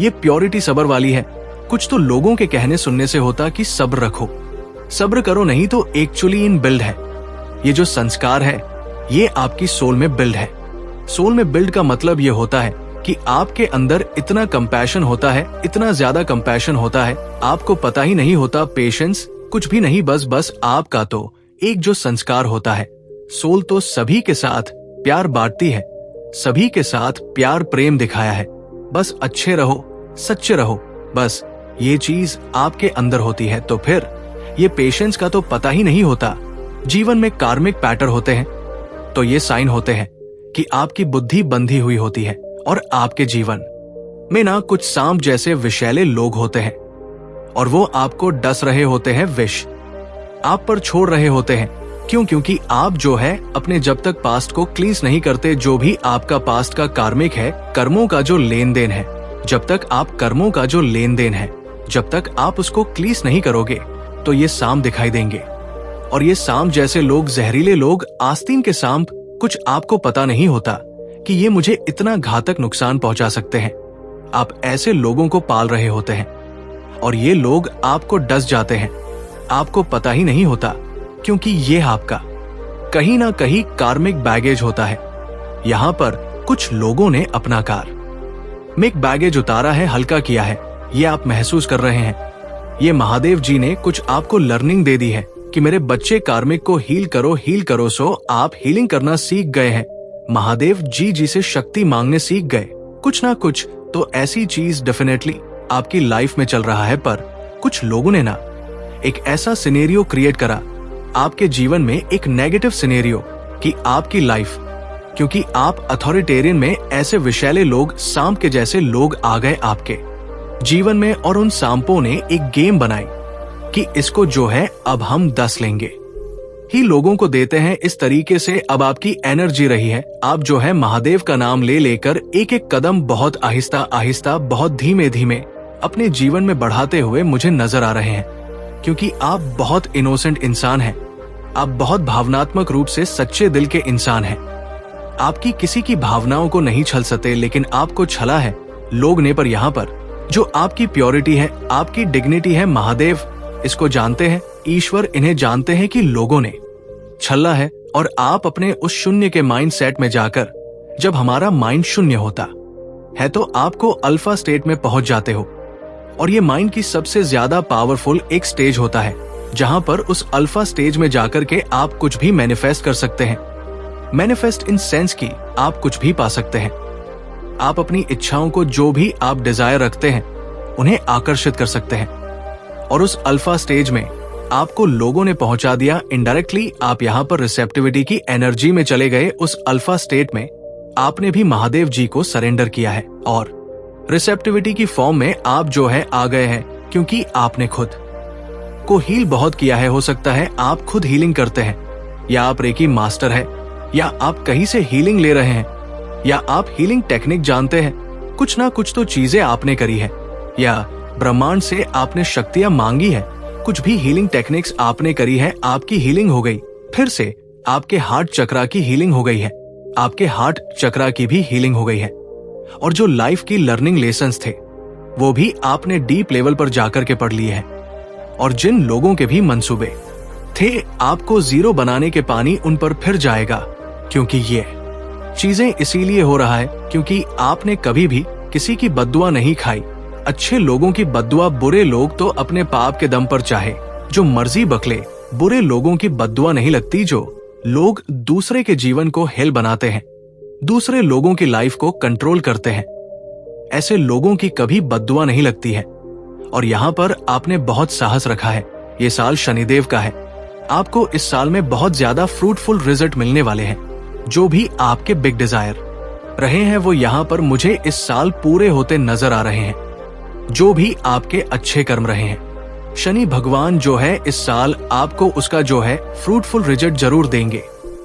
A: ये प्योरिटी सब्र वाली है। कुछ तो लोगों के कहने सुनने से होता कि सब्र रखो, सब्र करो नहीं, तो एक्चुअली इन बिल्ड है। ये जो संस्कार है ये आपकी सोल में बिल्ड है। सोल में बिल्ड का मतलब ये होता है कि आपके अंदर इतना कंपैशन होता है, इतना ज्यादा कंपैशन होता है, आपको पता ही नहीं होता। पेशेंस कुछ भी नहीं, बस आपका तो एक जो संस्कार होता है। सोल तो सभी के साथ प्यार बांटती है, सभी के साथ प्यार प्रेम दिखाया है। बस अच्छे रहो, सच्चे रहो, बस ये चीज आपके अंदर होती है। तो फिर ये पेशेंस का तो पता ही नहीं होता। जीवन में कार्मिक पैटर्न होते हैं, तो ये साइन होते हैं कि आपकी बुद्धि बंधी हुई होती है और आपके जीवन में ना कुछ सांप जैसे विषैले लोग होते हैं और वो आपको डस रहे होते हैं, विष आप पर छोड़ रहे होते हैं। क्यों? क्योंकि आप जो है अपने जब तक पास्ट को क्लींस नहीं करते, जो भी आपका पास्ट का कार्मिक है, कर्मों का जो लेन देन है, जब तक आप कर्मों का जो लेन देन है, जब तक आप उसको क्लींस नहीं करोगे तो ये सांप दिखाई देंगे। और ये सांप जैसे लोग, जहरीले लोग, आस्तीन के सांप, कुछ आपको पता नहीं होता कि ये मुझे इतना घातक नुकसान पहुंचा सकते हैं। आप ऐसे लोगों को पाल रहे होते हैं और ये लोग आपको डस जाते हैं, आपको पता ही नहीं होता, क्योंकि ये आपका कहीं ना कहीं कार्मिक बैगेज होता है। यहाँ पर कुछ लोगों ने अपना कार्मिक बैगेज उतारा है, हल्का किया है, ये आप महसूस कर रहे हैं। ये महादेव जी ने कुछ आपको लर्निंग दे दी है कि मेरे बच्चे कार्मिक को हील करो, सो आप हीलिंग करना सीख गए हैं। महादेव जी से शक्ति मांगने सीख गए। कुछ ना कुछ तो ऐसी चीज डेफिनेटली आपकी लाइफ में चल रहा है, पर कुछ लोगों ने ना एक ऐसा सिनेरियो क्रिएट करा आपके जीवन में, एक नेगेटिव सिनेरियो कि आपकी लाइफ, क्योंकि आप अथॉरिटेरियन में ऐसे विषैले लोग, सांप के जैसे लोग आ गए आपके जीवन में और उन सांपों ने एक गेम बनाई कि इसको जो है अब हम 10 लेंगे ही लोगों को देते हैं। इस तरीके से अब आपकी एनर्जी रही है, आप जो है महादेव का नाम ले लेकर एक एक कदम बहुत आहिस्ता आहिस्ता, बहुत धीमे धीमे अपने जीवन में बढ़ाते हुए मुझे नजर आ रहे हैं। क्योंकि आप बहुत इनोसेंट इंसान हैं, आप बहुत भावनात्मक रूप से सच्चे दिल के इंसान हैं। आपकी किसी की भावनाओं को नहीं छल सकते, लेकिन आपको छला है लोग ने। पर यहाँ पर जो आपकी प्योरिटी है, आपकी डिग्निटी है, महादेव इसको जानते हैं, ईश्वर इन्हें जानते हैं कि लोगों ने छल्ला है। और आप अपने उस शून्य के माइंड सेट में जाकर, जब हमारा माइंड शून्य होता है तो आपको अल्फा स्टेट में पहुंच जाते हो। और ये माइंड की सबसे ज्यादा पावरफुल एक स्टेज होता है, जहां पर उस अल्फा स्टेज में जाकर के आप कुछ भी मैनिफेस्ट कर सकते हैं। मैनिफेस्ट इन सेंस की आप कुछ भी पा सकते हैं। आप अपनी इच्छाओं को, जो भी आप डिजायर रखते हैं, उन्हें आकर्षित कर सकते हैं। और उस अल्फा स्टेज में आपको लोगों ने पहुंचा दिया। इनडायरेक्टली आप यहाँ पर रिसेप्टिविटी की एनर्जी में चले गए। उस अल्फा स्टेट में आपने भी महादेव जी को सरेंडर किया है और रिसेप्टिविटी की फॉर्म में आप जो है आ गए हैं, क्योंकि आपने खुद को हील बहुत किया है। हो सकता है आप खुद हीलिंग करते हैं, या आप रेकी मास्टर है, या आप कहीं से हीलिंग ले रहे हैं, या आप हीलिंग टेक्निक जानते हैं। कुछ ना कुछ तो चीजें आपने करी है, या ब्रह्मांड से आपने शक्तियां मांगी है। कुछ भी हीलिंग टेक्निक्स आपने करी है, आपकी हीलिंग हो गई। फिर से आपके हार्ट चक्रा की हीलिंग हो गई है, आपके हार्ट चक्रा की भी हीलिंग हो गई है। और जो लाइफ की लर्निंग लेसन्स थे, वो भी आपने डीप लेवल पर जाकर के पढ़ लिए हैं। और जिन लोगों के भी मंसूबे थे आपको जीरो बनाने के, पानी उन पर फिर जाएगा। क्योंकि ये चीजें इसीलिए हो रहा है क्योंकि आपने कभी भी किसी की बद्दुआ नहीं खाई। अच्छे लोगों की बद्दुआ, बुरे लोग तो अपने पाप के दम पर चाहे जो मर्जी बकले, बुरे लोगों की बद्दुआ नहीं लगती। जो लोग दूसरे के जीवन को हेल बनाते हैं, दूसरे लोगों की लाइफ को कंट्रोल करते हैं, ऐसे लोगों की कभी बद्दुआ नहीं लगती है। और यहाँ पर आपने बहुत साहस रखा है। ये साल शनिदेव का है, आपको इस साल में बहुत ज्यादा फ्रूटफुल रिजल्ट मिलने वाले हैं। जो भी आपके बिग डिजायर रहे हैं वो यहाँ पर मुझे इस साल पूरे होते नजर आ रहे हैं। जो भी आपके अच्छे कर्म रहे हैं, शनि भगवान जो है इस साल आपको उसका जो है फ्रूटफुल रिजल्ट जरूर देंगे।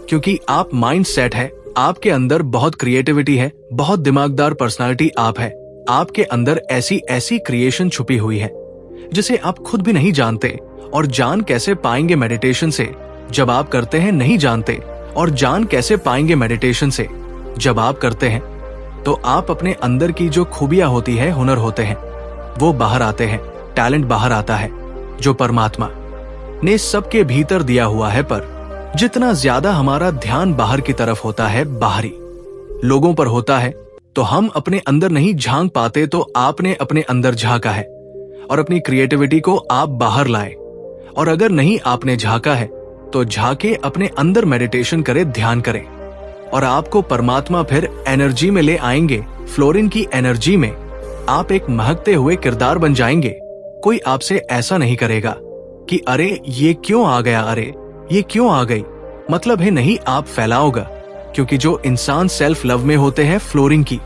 A: क्योंकि आप माइंड सेट है, आपके अंदर बहुत क्रिएटिविटी है, बहुत दिमागदार पर्सनालिटी आप है। आपके अंदर ऐसी ऐसी क्रिएशन छुपी हुई है जिसे आप खुद भी नहीं जानते। और जान कैसे पाएंगे मेडिटेशन से? जब आप करते हैं नहीं जानते। और जान कैसे पाएंगे मेडिटेशन से? जब आप करते हैं तो आप अपने अंदर की जो खूबियां होती है, हुनर होते हैं, वो बाहर आते हैं, टैलेंट बाहर आता है जो परमात्मा ने सबके भीतर दिया हुआ है। पर जितना ज्यादा हमारा ध्यान बाहर की तरफ होता है, बाहरी लोगों पर होता है, तो हम अपने अंदर नहीं झांक पाते। तो आपने अपने अंदर झांका है और अपनी क्रिएटिविटी को आप बाहर लाए। और अगर नहीं आपने झांका है तो झांके, अपने अंदर मेडिटेशन करें, ध्यान करें। और आपको परमात्मा फिर एनर्जी में ले आएंगे। फ्लोरीन की एनर्जी में आप एक महकते हुए किरदार बन जाएंगे। कोई आपसे ऐसा नहीं करेगा कि अरे ये क्यों आ गया, अरे ये क्यों आ गई, मतलब है नहीं, आप फैलाओगा। क्योंकि जो इंसान सेल्फ लव में होते हैं, फ्लोरीन की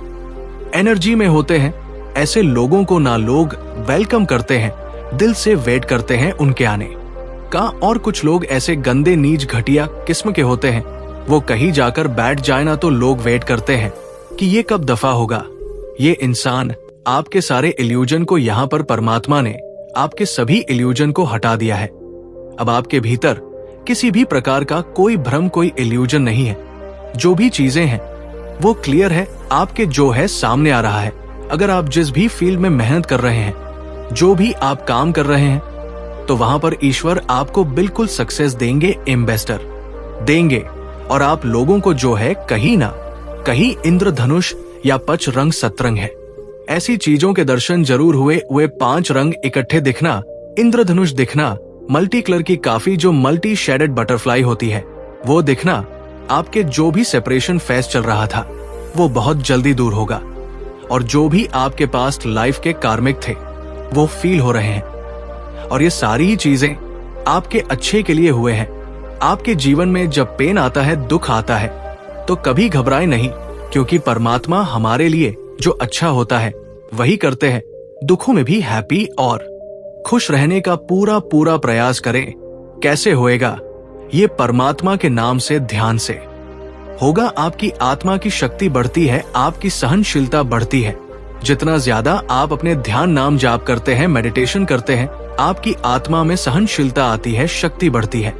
A: एनर्जी में होते हैं, ऐसे लोगों को ना लोग वेलकम करते हैं, दिल से वेट करते हैं उनके आने का। और कुछ लोग ऐसे गंदे, नीच, घटिया किस्म के होते हैं, वो कहीं जाकर बैठ जाए ना तो लोग वेट करते हैं कि ये कब दफा होगा। ये इंसान आपके सारे इल्यूजन को, यहाँ पर परमात्मा ने आपके सभी इल्यूजन को हटा दिया है। अब आपके भीतर किसी भी प्रकार का कोई भ्रम, कोई इल्यूजन नहीं है। जो भी चीजें हैं वो क्लियर है, आपके जो है सामने आ रहा है। अगर आप जिस भी फील्ड में मेहनत कर रहे हैं, जो भी आप काम कर रहे हैं, तो वहां पर ईश्वर आपको बिल्कुल सक्सेस देंगे, इन्वेस्टर देंगे। और आप लोगों को जो है कहीं ना कहीं इंद्रधनुष या पच रंग सतरंग है, ऐसी चीजों के दर्शन जरूर हुए। वे 5 रंग इकट्ठे दिखना, इंद्रधनुष दिखना, मल्टी कलर की काफी जो मल्टी शेडेड बटरफ्लाई होती है वो दिखना, आपके जो भी सेपरेशन फेस चल रहा था वो बहुत जल्दी दूर होगा। और जो भी आपके पास लाइफ के कार्मिक थे वो फील हो रहे हैं। और ये सारी ही चीजें आपके अच्छे के लिए हुए हैं। आपके जीवन में जब पेन आता है, दुख आता है, तो कभी घबराए नहीं, क्योंकि परमात्मा हमारे लिए जो अच्छा होता है वही करते हैं। दुखों में भी हैप्पी और खुश रहने का पूरा पूरा प्रयास करें। कैसे होएगा? ये परमात्मा के नाम से, ध्यान से होगा। आपकी आत्मा की शक्ति बढ़ती है, आपकी सहनशीलता बढ़ती है। जितना ज्यादा आप अपने ध्यान नाम जाप करते हैं, मेडिटेशन करते हैं, आपकी आत्मा में सहनशीलता आती है, शक्ति बढ़ती है।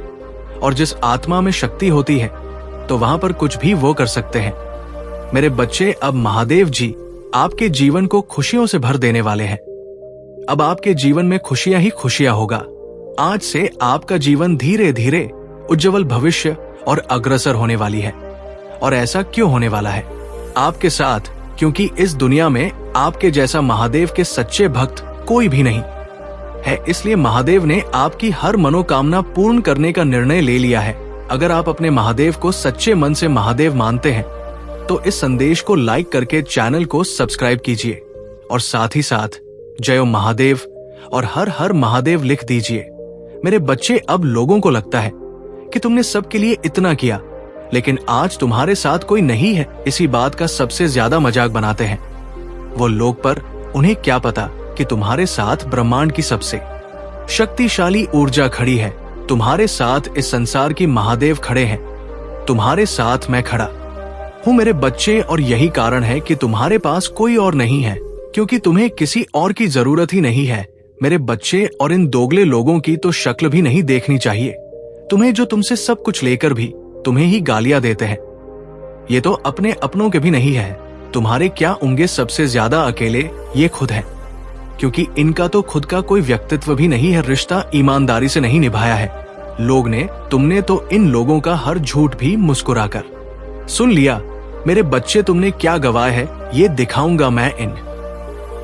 A: और जिस आत्मा में शक्ति होती है तो वहां पर कुछ भी वो कर सकते हैं। मेरे बच्चे, अब महादेव जी आपके जीवन को खुशियों से भर देने वाले हैं। अब आपके जीवन में खुशियां ही खुशियां होगा। आज से आपका जीवन धीरे धीरे उज्जवल भविष्य और अग्रसर होने वाली है। और ऐसा क्यों होने वाला है आपके साथ? क्योंकि इस दुनिया में आपके जैसा महादेव के सच्चे भक्त कोई भी नहीं है। इसलिए महादेव ने आपकी हर मनोकामना पूर्ण करने का निर्णय ले लिया है। अगर आप अपने महादेव को सच्चे मन से महादेव मानते हैं तो इस संदेश को लाइक करके चैनल को सब्सक्राइब कीजिए और साथ ही साथ जय महादेव और हर हर महादेव लिख दीजिए। मेरे बच्चे, अब लोगों को लगता है कि तुमने सबके लिए इतना किया, लेकिन आज तुम्हारे साथ कोई नहीं है। इसी बात का सबसे ज्यादा मजाक बनाते हैं वो लोग, पर उन्हें क्या पता कि तुम्हारे साथ ब्रह्मांड की सबसे शक्तिशाली ऊर्जा खड़ी है। तुम्हारे साथ इस संसार की महादेव खड़े हैं। तुम्हारे साथ मैं खड़ा हूँ मेरे बच्चे, और यही कारण है कि तुम्हारे पास कोई और नहीं है, क्योंकि तुम्हें किसी और की जरूरत ही नहीं है मेरे बच्चे। और इन दोगले लोगों की तो शक्ल भी नहीं देखनी चाहिए तुम्हें, जो तुमसे सब कुछ लेकर भी तुम्हें ही गालियां देते हैं। ये तो अपने अपनों के भी नहीं है। तुम्हारे क्या होंगे सबसे ज्यादा अकेले ये खुद हैं, क्योंकि इनका तो खुद का कोई व्यक्तित्व भी नहीं है, रिश्ता ईमानदारी से नहीं निभाया है लोग ने। तुमने तो इन लोगों का हर झूठ भी मुस्कुराकर सुन लिया। मेरे बच्चे, तुमने क्या गवाया है ये दिखाऊंगा मैं इन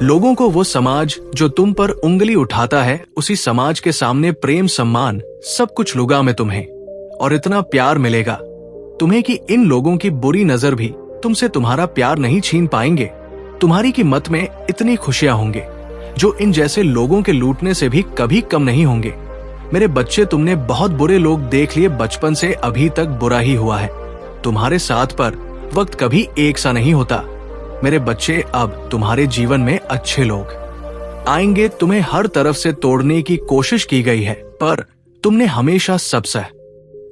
A: लोगों को। वो समाज जो तुम पर उंगली उठाता है, उसी समाज के सामने प्रेम, सम्मान सब कुछ लूंगा मैं तुम्हें, और इतना प्यार मिलेगा तुम्हें कि इन लोगों की बुरी नजर भी तुमसे तुम्हारा प्यार नहीं छीन पाएंगे। तुम्हारी की मत में इतनी खुशियां होंगे जो इन जैसे लोगों के लूटने से भी कभी कम नहीं होंगे। मेरे बच्चे, तुमने बहुत बुरे लोग देख लिए, बचपन से अभी तक बुरा ही हुआ है तुम्हारे साथ, पर वक्त कभी एक सा नहीं होता मेरे बच्चे। अब तुम्हारे जीवन में अच्छे लोग आएंगे। तुम्हें हर तरफ से तोड़ने की कोशिश की गई है, पर तुमने हमेशा सबसे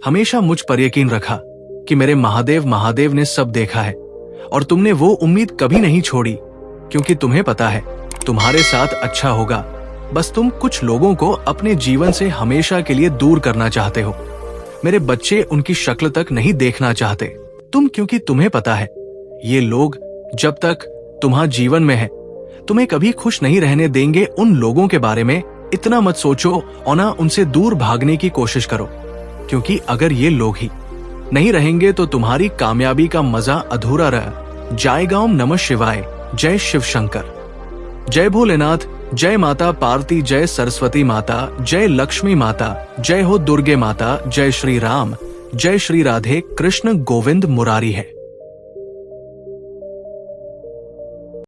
A: हमेशा मुझ पर यकीन रखा कि मेरे महादेव ने सब देखा है। और तुमने वो उम्मीद कभी नहीं छोड़ी, क्योंकि तुम्हें पता है तुम्हारे साथ अच्छा होगा। बस तुम कुछ लोगों को अपने जीवन से हमेशा के लिए दूर करना चाहते हो मेरे बच्चे, उनकी शक्ल तक नहीं देखना चाहते तुम, क्योंकि तुम्हें पता है ये लोग जब तक तुम्हारे जीवन में है तुम्हें कभी खुश नहीं रहने देंगे। उन लोगों के बारे में इतना मत सोचो और ना उनसे दूर भागने की कोशिश करो, क्योंकि अगर ये लोग ही नहीं रहेंगे तो तुम्हारी कामयाबी का मजा अधूरा रह जाएगा। ओम नमः शिवाय, जय शिव शंकर, जय भोलेनाथ, जय माता पार्वती, जय सरस्वती माता, जय लक्ष्मी माता, जय हो दुर्गे माता, जय श्री राम, जय श्री राधे कृष्ण गोविंद मुरारी है।